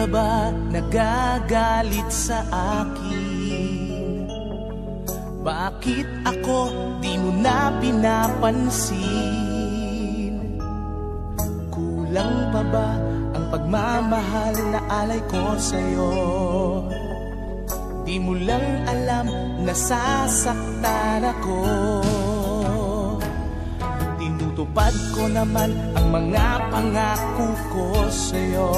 ka ba nagagalit sa akin? Bakit ako di mo na pinapansin? Kulang pa ba ang pagmamahal na alay ko sa'yo? Di mo lang alam na sasaktan ako. Tinutupad ko naman ang mga pangako ko sa'yo.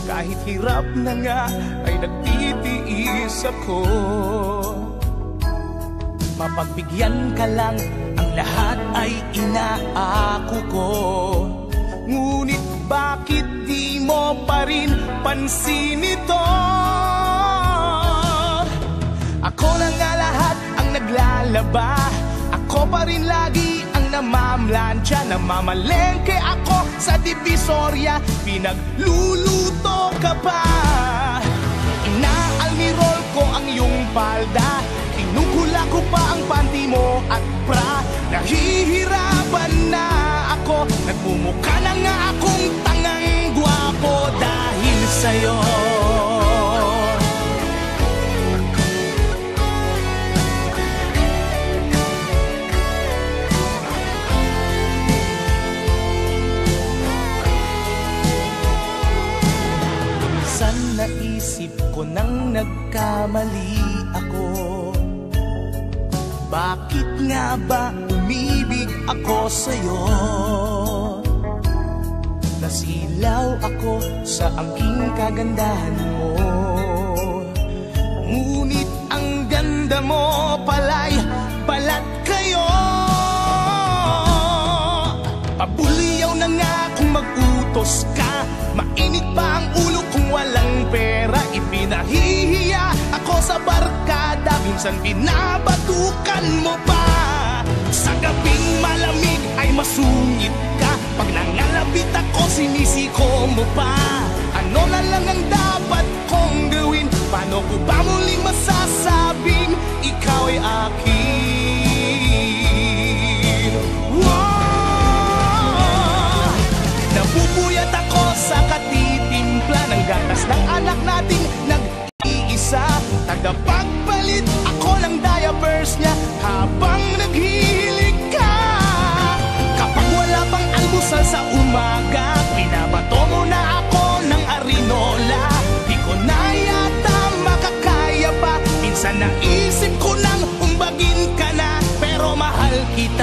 Kahit hirap na nga ay nagtitiis ako. Mapagbigyan ka lang, ang lahat ay inaako ko. Ngunit bakit di mo pa rin pansin ito? Ako na nga lahat ang naglalaba. Ako pa rin lagi ang namamlansya. Namamalengke ako sa Divisoria. Pinagluluto ka pa. Inaalmirol ko ang iyong palda. Kinukula ko pa ang panty mo at bra. Nahihirapan na ako. Nagmumukha na nga akong tangang gwapo dahil sa'yo. Naisip ko nang nagkamali ako. Bakit nga ba umibig ako sa'yo? Nasilaw ako sa angking kagandahan mo. Ngunit ang ganda mo pala'y balat kayo. Pabuliyaw na nga kung mag-utos ka. Mainit pa ang ulo kung walang pera. Ipinahihiya ako sa barkada. Minsan binabatukan mo pa. Sa gabing malamig ay masungit ka. Pag nangalabit ako sinisiko mo pa. Ano na lang ang dapat kong gawin? Paano ko ba muling masasabing ikaw ay akin? Wow! Napupuyat ako sa katitimpla ng gatas ng anak nating nag-iisa. Tagapagpalit ako ng diapers niya habang naghihilig ka. Kapag wala pang almusal sa umaga, pinabato mo na ako ng arinola. Di ko na yata makakaya pa. Minsan naisip ko nang umbagin ka na, pero mahal kita.